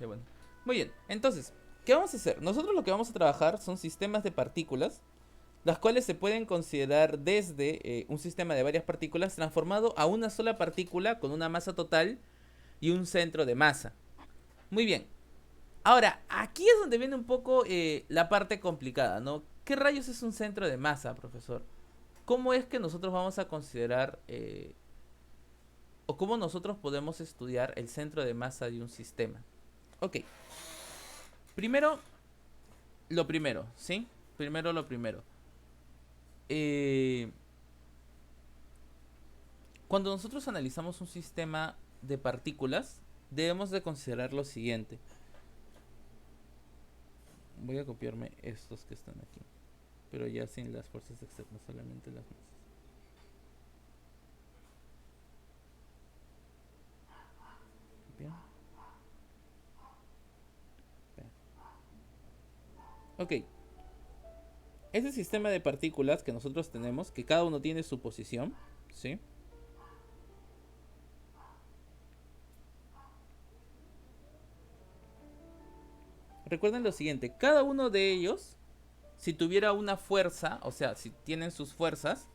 Qué bueno. Muy bien, entonces, ¿qué vamos a hacer? Nosotros lo que vamos a trabajar son sistemas de partículas, las cuales se pueden considerar desde un sistema de varias partículas transformado a una sola partícula con una masa total y un centro de masa. Muy bien. Ahora, aquí es donde viene un poco la parte complicada, ¿no? ¿Qué rayos es un centro de masa, profesor? ¿Cómo es que nosotros vamos a considerar o cómo nosotros podemos estudiar el centro de masa de un sistema? Ok, primero lo primero, ¿sí? Primero lo primero. Eh, Cuando nosotros analizamos un sistema de partículas, debemos de considerar lo siguiente. Voy a copiarme estos que están aquí, pero ya sin las fuerzas externas, solamente las masas. Bien. Ok, ese sistema de partículas que nosotros tenemos, que cada uno tiene su posición, ¿sí? Recuerden lo siguiente, cada uno de ellos, si tuviera una fuerza, o sea, si tienen sus fuerzas,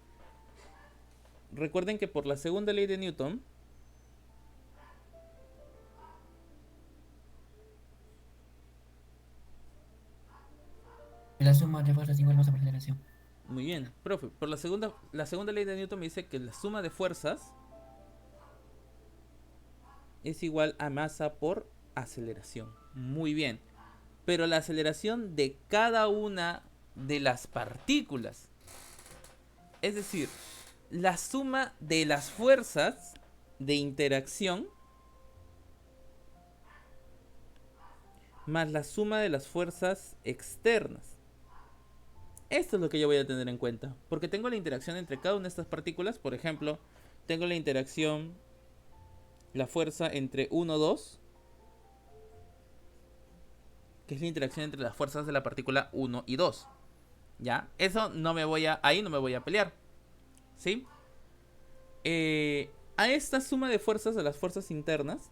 recuerden que por la segunda ley de Newton, La suma de fuerzas igual masa por aceleración. muy bien, profe, por la segunda ley de Newton me dice que la suma de fuerzas es igual a masa por aceleración. Muy bien. Pero la aceleración de cada una de las partículas, es decir, la suma de las fuerzas de interacción más la suma de las fuerzas externas. Esto es lo que yo voy a tener en cuenta, porque tengo la interacción entre cada una de estas partículas. Por ejemplo, tengo la interacción, la fuerza entre 1, 2, que es la interacción entre las fuerzas de la partícula 1 y 2. ¿Ya? Eso no me voy a... Ahí no me voy a pelear. ¿Sí? A esta suma de fuerzas, de las fuerzas internas,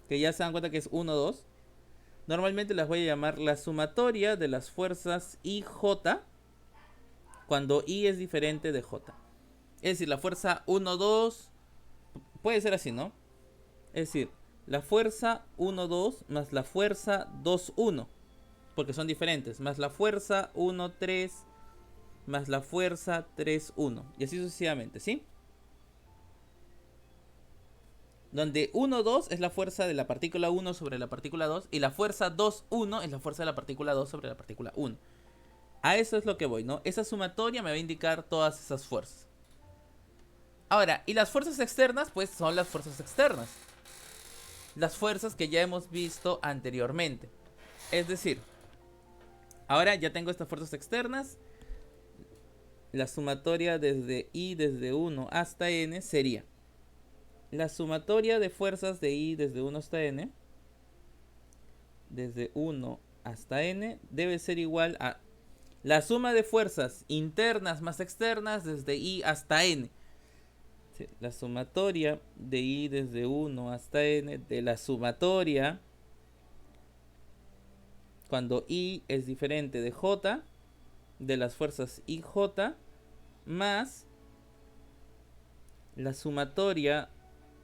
que ya se dan cuenta que es 1, 2, normalmente las voy a llamar la sumatoria de las fuerzas IJ cuando I es diferente de J. Es decir, la fuerza 1, 2 puede ser así, ¿no? Es decir, la fuerza 1, 2 más la fuerza 2, 1, porque son diferentes, más la fuerza 1, 3 más la fuerza 3, 1, y así sucesivamente, ¿sí? Donde 1, 2 es la fuerza de la partícula 1 sobre la partícula 2 y la fuerza 2, 1 es la fuerza de la partícula 2 sobre la partícula 1. A eso es lo que voy, ¿no? Esa sumatoria me va a indicar todas esas fuerzas. Ahora, y las fuerzas externas, pues son las fuerzas externas. Las fuerzas que ya hemos visto anteriormente. Es decir, ahora ya tengo estas fuerzas externas. La sumatoria desde I desde 1 hasta N sería la sumatoria de fuerzas de I desde 1 hasta N, desde 1 hasta N, debe ser igual a la suma de fuerzas internas más externas desde I hasta N. Sí, la sumatoria de I desde 1 hasta N de la sumatoria cuando I es diferente de J, de las fuerzas IJ, más la sumatoria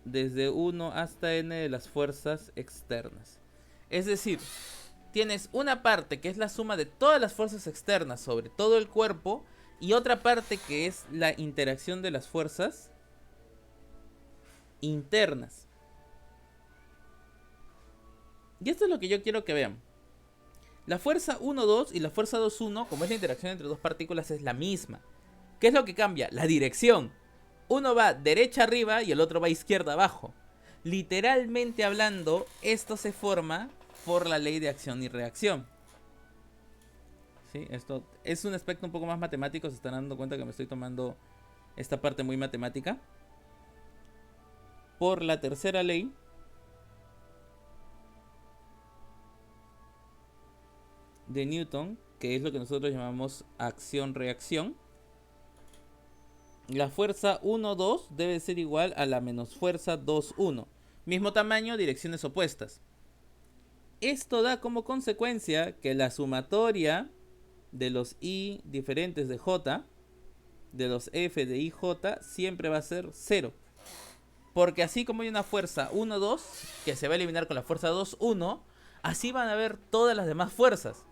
desde 1 hasta N de las fuerzas externas. Es decir, tienes una parte que es la suma de todas las fuerzas externas sobre todo el cuerpo y otra parte que es la interacción de las fuerzas internas. Y esto es lo que yo quiero que vean. La fuerza 1, 2 y la fuerza 2, 1, como es la interacción entre dos partículas, es la misma. ¿Qué es lo que cambia? La dirección. Uno va derecha arriba y el otro va izquierda abajo. Literalmente hablando, esto se forma por la ley de acción y reacción. ¿Sí? Esto es un aspecto un poco más matemático, se están dando cuenta que me estoy tomando esta parte muy matemática. Por la tercera ley de Newton, que es lo que nosotros llamamos acción-reacción, la fuerza 1, 2 debe ser igual a la menos fuerza 2, 1. Mismo tamaño, direcciones opuestas. Esto da como consecuencia que la sumatoria de los I diferentes de J, de los F de IJ, siempre va a ser 0. Porque así como hay una fuerza 1, 2, que se va a eliminar con la fuerza 2, 1, así van a haber todas las demás fuerzas.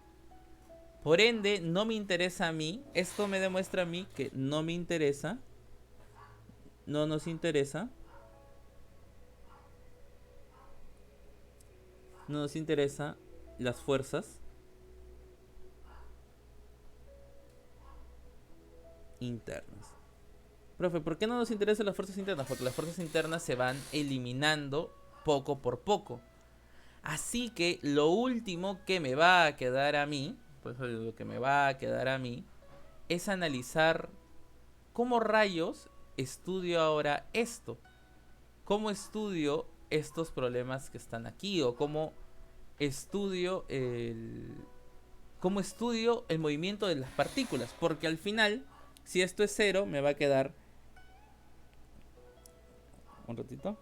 Por ende, no me interesa a mí. Esto me demuestra a mí que no me interesa. No nos interesa. No nos interesa las fuerzas internas. Profe, ¿por qué no nos interesan las fuerzas internas? Porque las fuerzas internas se van eliminando poco por poco. Así que lo último que me va a quedar a mí, pues lo que me va a quedar a mí, es analizar cómo rayos estudio ahora esto. ¿Cómo estudio estos problemas que están aquí? O cómo estudio el movimiento de las partículas. Porque al final, si esto es 0, me va a quedar... Un ratito.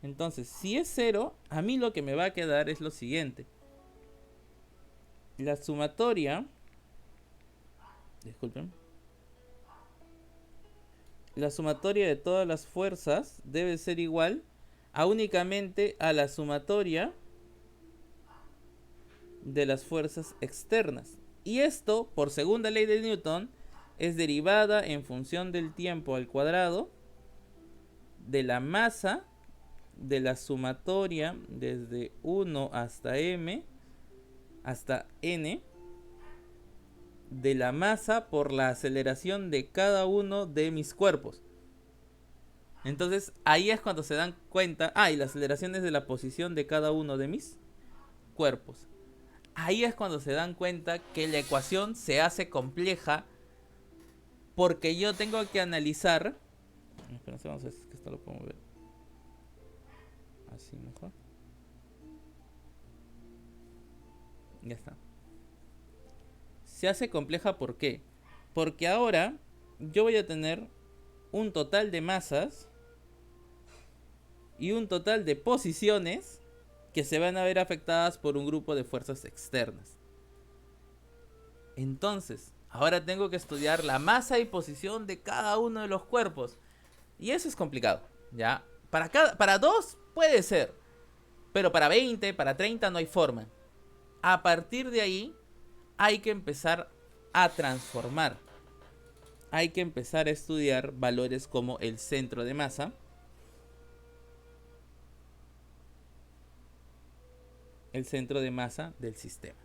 Entonces, si es 0, a mí lo que me va a quedar es lo siguiente. La sumatoria... Disculpen. La sumatoria de todas las fuerzas debe ser igual a únicamente a la sumatoria de las fuerzas externas. Y esto, por segunda ley de Newton, es derivada en función del tiempo al cuadrado de la masa de la sumatoria desde 1 hasta m hasta n de la masa por la aceleración de cada uno de mis cuerpos. Entonces ahí es cuando se dan cuenta, y la aceleración es de la posición de cada uno de mis cuerpos. Ahí es cuando se dan cuenta que la ecuación se hace compleja, porque yo tengo que analizar... Espérense, vamos a ver si esto lo podemos ver así mejor. Ya está. Se hace compleja, ¿por qué? Porque ahora yo voy a tener un total de masas y un total de posiciones que se van a ver afectadas por un grupo de fuerzas externas. Entonces, ahora tengo que estudiar la masa y posición de cada uno de los cuerpos. Y eso es complicado, ¿ya? Para 2 puede ser, pero para 20, para 30 no hay forma. A partir de ahí hay que empezar a transformar. Hay que empezar a estudiar valores como el centro de masa, el centro de masa del sistema.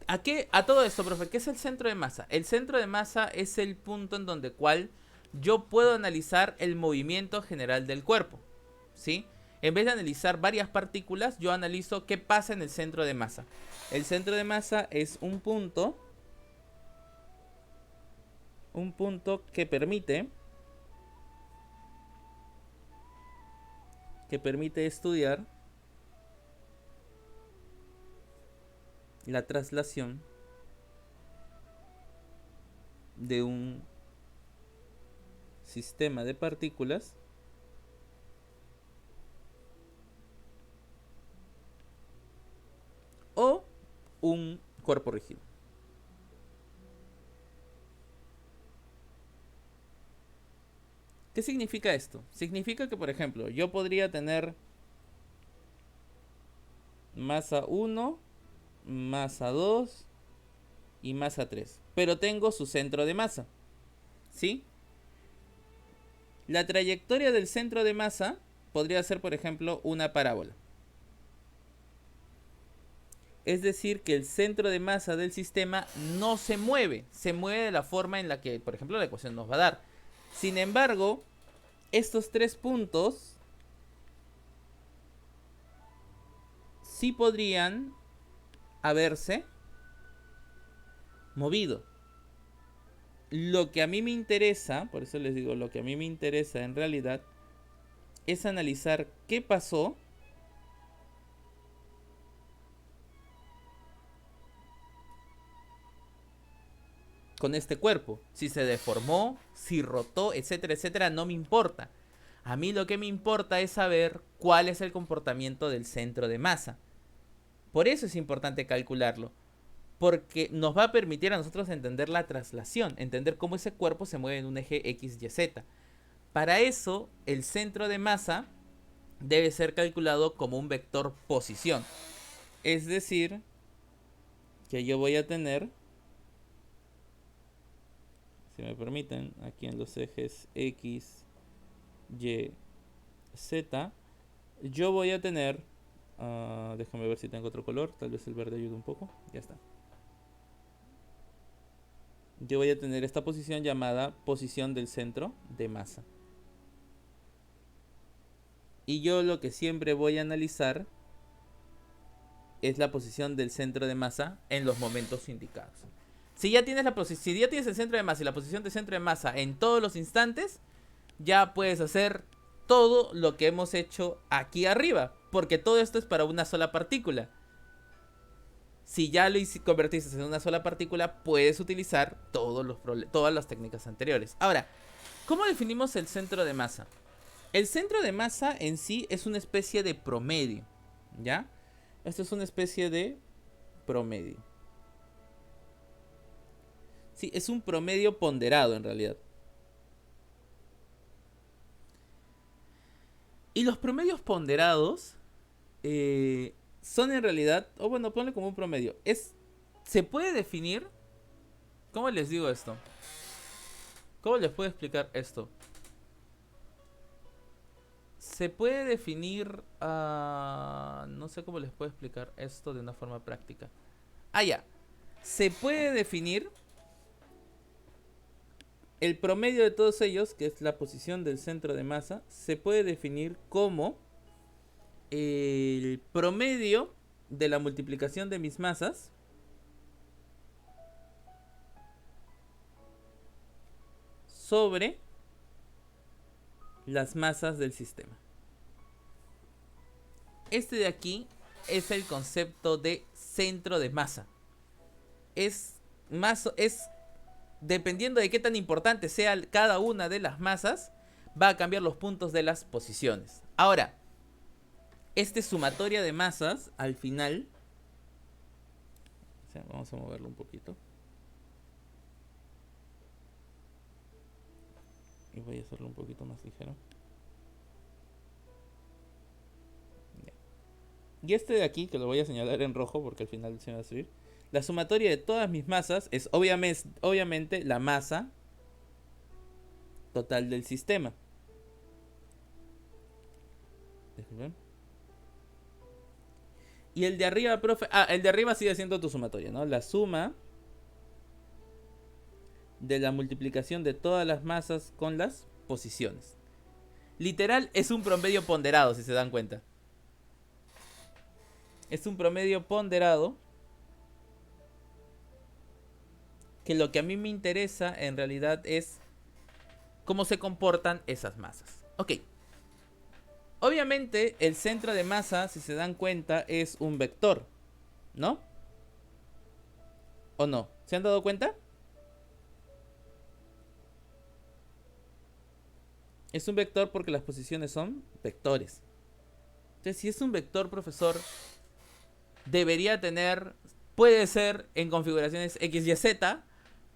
A todo esto, profe, ¿qué es el centro de masa? El centro de masa es el punto en donde cual yo puedo analizar el movimiento general del cuerpo, ¿sí? En vez de analizar varias partículas, yo analizo qué pasa en el centro de masa. El centro de masa es un punto que permite estudiar la traslación de un sistema de partículas o un cuerpo rígido. ¿Qué significa esto? Significa que, por ejemplo, yo podría tener masa 1, masa 2 y masa 3, pero tengo su centro de masa, ¿sí? La trayectoria del centro de masa podría ser, por ejemplo, una parábola. Es decir, que el centro de masa del sistema no se mueve. Se mueve de la forma en la que, por ejemplo, la ecuación nos va a dar. Sin embargo, estos 3 puntos sí podrían haberse movido. Lo que a mí me interesa, por eso les digo, lo que a mí me interesa en realidad es analizar qué pasó con este cuerpo. Si se deformó, si rotó, etcétera, etcétera, no me importa. A mí lo que me importa es saber cuál es el comportamiento del centro de masa. Por eso es importante calcularlo, porque nos va a permitir a nosotros entender la traslación, entender cómo ese cuerpo se mueve en un eje X, Y, Z. Para eso, el centro de masa debe ser calculado como un vector posición. Es decir, que yo voy a tener, si me permiten, aquí en los ejes X, Y, Z, yo voy a tener, déjame ver si tengo otro color, tal vez el verde ayude un poco, ya está. Yo voy a tener esta posición llamada posición del centro de masa. Y yo lo que siempre voy a analizar es la posición del centro de masa en los momentos indicados. Si ya tienes el centro de masa y la posición del centro de masa en todos los instantes, ya puedes hacer todo lo que hemos hecho aquí arriba, porque todo esto es para una sola partícula. Si ya lo convertiste en una sola partícula, puedes utilizar todas las técnicas anteriores. Ahora, ¿cómo definimos el centro de masa? El centro de masa en sí es una especie de promedio, ¿ya? Esto es una especie de promedio. Sí, es un promedio ponderado en realidad. Y los promedios ponderados son en realidad, o bueno, ponle como un promedio. Se puede definir, ¿cómo les digo esto? ¿Cómo les puedo explicar esto? Se puede definir, no sé cómo les puedo explicar esto de una forma práctica. Ya. Se puede definir el promedio de todos ellos, que es la posición del centro de masa, se puede definir como el promedio de la multiplicación de mis masas sobre las masas del sistema. Este de aquí es el concepto de centro de masa. Es dependiendo de qué tan importante sea cada una de las masas, va a cambiar los puntos de las posiciones. Ahora, esta sumatoria de masas, al final, vamos a moverlo un poquito. Y voy a hacerlo un poquito más ligero. Y este de aquí, que lo voy a señalar en rojo porque al final se me va a subir. La sumatoria de todas mis masas es obviamente la masa total del sistema. Déjame. Y el de arriba, profe. El de arriba sigue siendo tu sumatoria, ¿no? La suma de la multiplicación de todas las masas con las posiciones. Literal, es un promedio ponderado, si se dan cuenta. Es un promedio ponderado que lo que a mí me interesa en realidad es cómo se comportan esas masas. Ok. Obviamente el centro de masa, si se dan cuenta, es un vector, ¿no? ¿O no? ¿Se han dado cuenta? Es un vector porque las posiciones son vectores. Entonces, si es un vector, profesor, debería tener, puede ser en configuraciones X, Y, Z,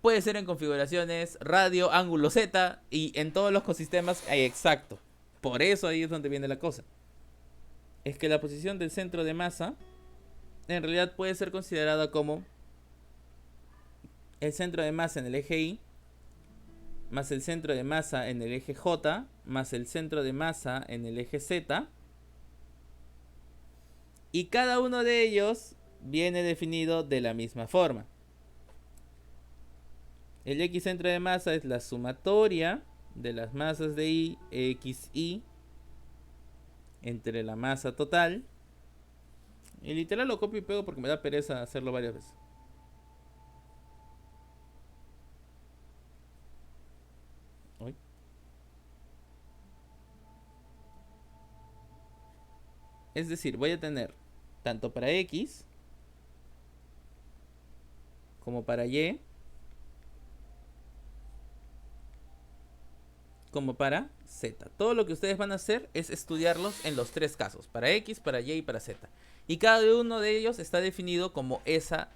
puede ser en configuraciones radio, ángulo Z, y en todos los ecosistemas hay exacto. Por eso ahí es donde viene la cosa. Es que la posición del centro de masa en realidad puede ser considerada como el centro de masa en el eje Y, más el centro de masa en el eje J, más el centro de masa en el eje Z. Y cada uno de ellos viene definido de la misma forma. El X centro de masa es la sumatoria de las masas de Y, XY, entre la masa total. Y literal lo copio y pego porque me da pereza hacerlo varias veces. Uy. Es decir, voy a tener tanto para X como para Y como para Z. Todo lo que ustedes van a hacer es estudiarlos en los tres casos, para X, para Y y para Z. Y cada uno de ellos está definido como esa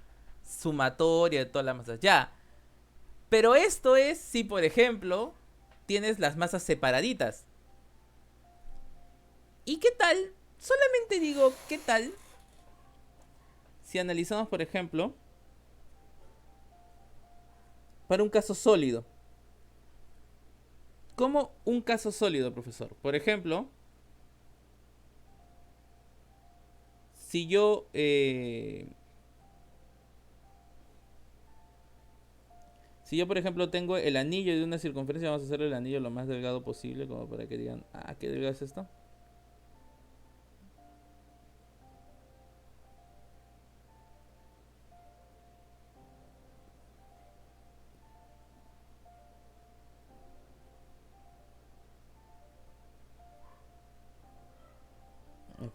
sumatoria de todas las masas. Ya. Pero esto es si, por ejemplo, tienes las masas separaditas. ¿Y qué tal? Solamente digo, ¿qué tal? Si analizamos, por ejemplo, para un caso sólido. ¿Cómo un caso sólido, profesor? Por ejemplo, si yo por ejemplo tengo el anillo de una circunferencia, vamos a hacer el anillo lo más delgado posible, como para que digan, ah, qué delgado es esto.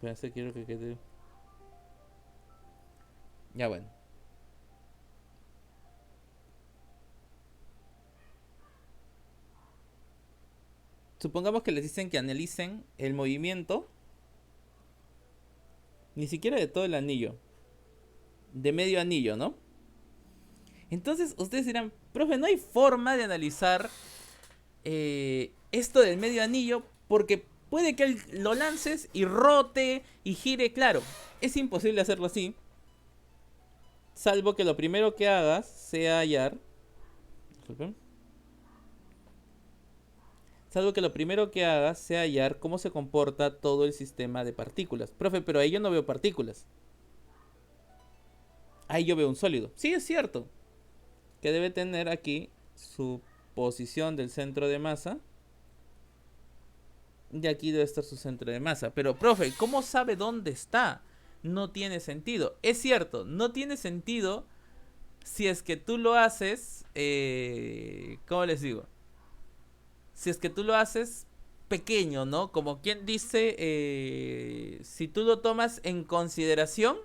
Espera, quiero que quede. Ya bueno. Supongamos que les dicen que analicen el movimiento, ni siquiera de todo el anillo, de medio anillo, ¿no? Entonces ustedes dirán, profe, no hay forma de analizar esto del medio anillo porque puede que lo lances y rote y gire. Claro, es imposible hacerlo así, salvo que lo primero que hagas sea hallar. Disculpen. Salvo que lo primero que hagas sea hallar cómo se comporta todo el sistema de partículas. Profe, pero ahí yo no veo partículas. Ahí yo veo un sólido. Sí, es cierto. Que debe tener aquí su posición del centro de masa. Y aquí debe estar su centro de masa. Pero, profe, ¿cómo sabe dónde está? No tiene sentido. Es cierto, no tiene sentido si es que tú lo haces... ¿cómo les digo? Si es que tú lo haces pequeño, ¿no? Como quien dice, si tú lo tomas en consideración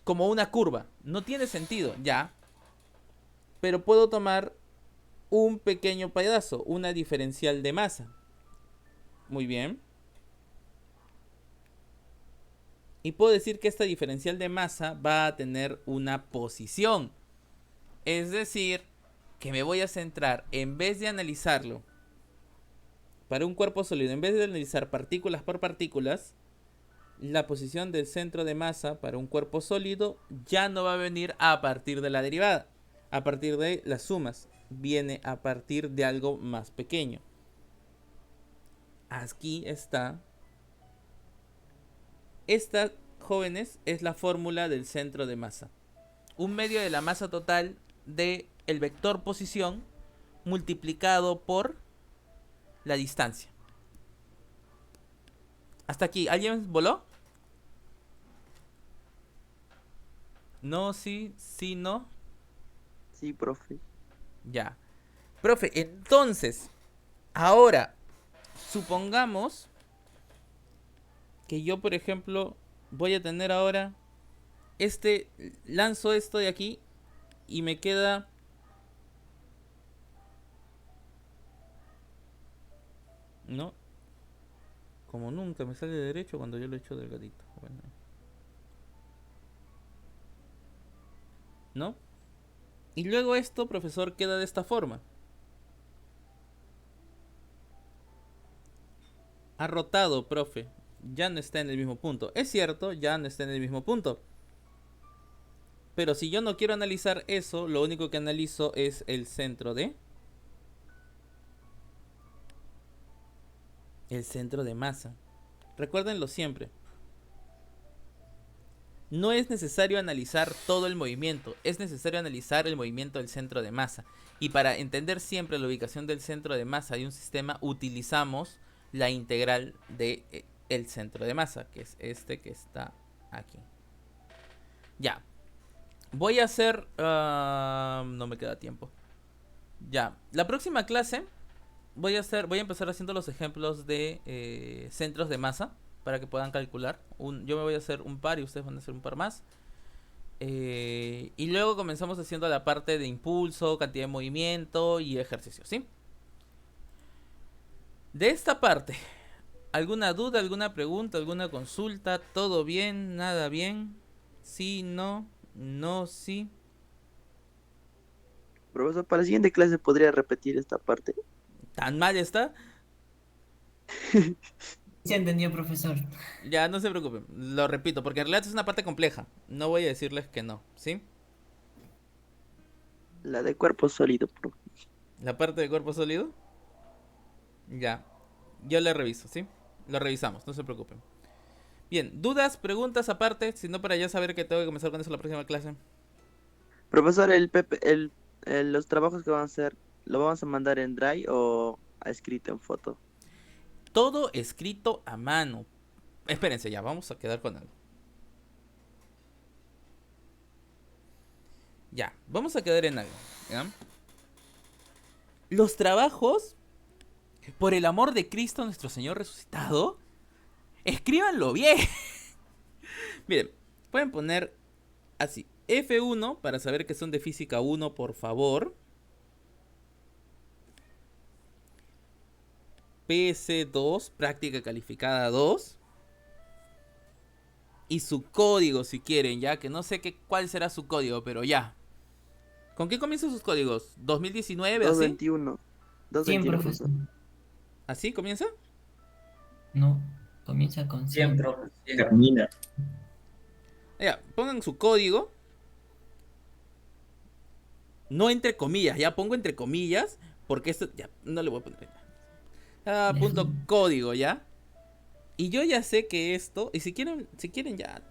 como una curva. No tiene sentido, ya. Pero puedo tomar un pequeño pedazo, una diferencial de masa. Muy bien. Y puedo decir que esta diferencial de masa va a tener una posición. Es decir, que me voy a centrar, en vez de analizarlo para un cuerpo sólido, en vez de analizar partículas por partículas, la posición del centro de masa para un cuerpo sólido ya no va a venir a partir de la derivada, a partir de las sumas, viene a partir de algo más pequeño. Aquí está. Esta, jóvenes, es la fórmula del centro de masa. Un medio de la masa total de el vector posición multiplicado por la distancia. Hasta aquí, ¿alguien voló? No, sí, sí, no. Sí, profe. Ya. Profe, entonces, ahora, supongamos que yo, por ejemplo, voy a tener ahora lanzo esto de aquí y me queda... No. Como nunca me sale derecho cuando yo lo echo delgadito. Bueno. ¿No? Y luego esto, profesor, queda de esta forma. Ha rotado, profe. Ya no está en el mismo punto. Es cierto, ya no está en el mismo punto. Pero si yo no quiero analizar eso, lo único que analizo es el centro de... el centro de masa. Recuérdenlo siempre. No es necesario analizar todo el movimiento, es necesario analizar el movimiento del centro de masa. Y para entender siempre la ubicación del centro de masa de un sistema, utilizamos la integral de el centro de masa, que es este que está aquí. Ya. Voy a hacer... no me queda tiempo. Ya. La próxima clase voy a empezar haciendo los ejemplos de centros de masa para que puedan calcular. Yo me voy a hacer un par y ustedes van a hacer un par más. Y luego comenzamos haciendo la parte de impulso, cantidad de movimiento y ejercicio, ¿sí? De esta parte, ¿alguna duda, alguna pregunta, alguna consulta? ¿Todo bien? ¿Nada bien? ¿Sí? ¿No? ¿No? ¿Sí? Profesor, para la siguiente clase podría repetir esta parte. ¿Tan mal está? Se entendió, profesor. Ya, no se preocupen, lo repito, porque en realidad es una parte compleja. No voy a decirles que no, ¿sí? La de cuerpo sólido, profe. La parte de cuerpo sólido, ya. Yo la reviso, ¿sí? Lo revisamos, no se preocupen. Bien, dudas, preguntas aparte, si no para ya saber que tengo que comenzar con eso la próxima clase. Profesor, los trabajos que van a hacer, ¿lo vamos a mandar en Drive o a escrito en foto? Todo escrito a mano. Espérense, ya, vamos a quedar con algo. Ya, vamos a quedar en algo, ¿ya? Los trabajos, por el amor de Cristo nuestro Señor resucitado, escríbanlo bien. Miren, pueden poner así, F1 para saber que son de física 1, por favor. PS2, práctica calificada 2. Y su código si quieren, ya, que no sé cuál será su código, pero ya. ¿Con qué comienzan sus códigos? ¿2019, así? 221. 100, 221, profesor. profesor. ¿Así comienza? No, comienza con 100. Profe, termina. Ya, pongan su código. No entre comillas, ya pongo entre comillas, porque esto, ya, no le voy a poner. Punto código, ya. Y yo ya sé que esto, y si quieren ya.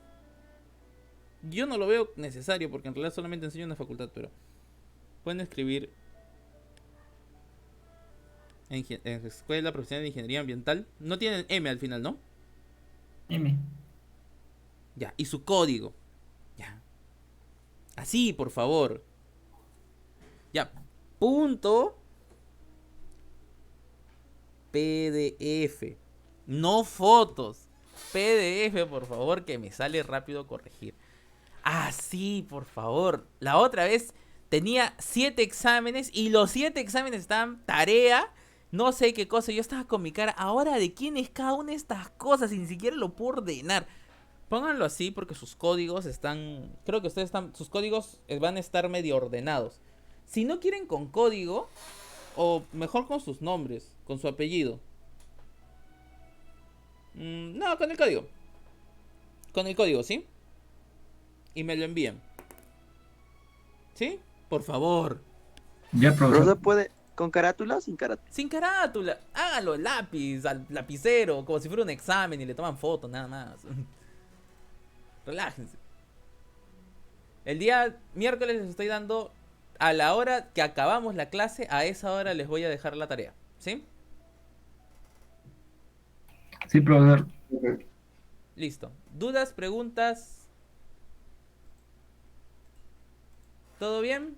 Yo no lo veo necesario, porque en realidad solamente enseño en la facultad, pero pueden escribir en Escuela Profesional de Ingeniería Ambiental. No tienen M al final, ¿no? M. Ya, y su código. Ya. Así, por favor. Ya. Punto PDF. No fotos. PDF, por favor, que me sale rápido corregir. Así, por favor. La otra vez tenía 7 exámenes y los 7 exámenes estaban tarea. No sé qué cosa. Yo estaba con mi cara. Ahora, ¿de quién es cada una de estas cosas? Y ni siquiera lo puedo ordenar. Pónganlo así porque sus códigos están... Creo que ustedes están... Sus códigos van a estar medio ordenados. Si no quieren con código, o mejor con sus nombres, con su apellido. No, con el código. Con el código, ¿sí? Y me lo envían. ¿Sí? Por favor. Ya, profesor. Profesor, ¿puede con carátula o sin carátula? Sin carátula. Háganlo lápiz, al lapicero, como si fuera un examen y le toman fotos, nada más. Relájense. El día miércoles les estoy dando a la hora que acabamos la clase. A esa hora les voy a dejar la tarea. ¿Sí? Sí, profesor. Listo. ¿Dudas, preguntas? ¿Todo bien?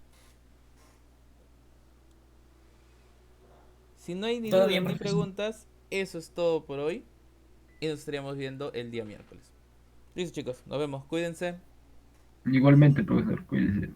Si no hay ni Todo dudas bien, ni profesor. preguntas, eso es todo por hoy. Y nos estaríamos viendo el día miércoles. Listo, chicos. Nos vemos. Cuídense. Igualmente, profesor, cuídese.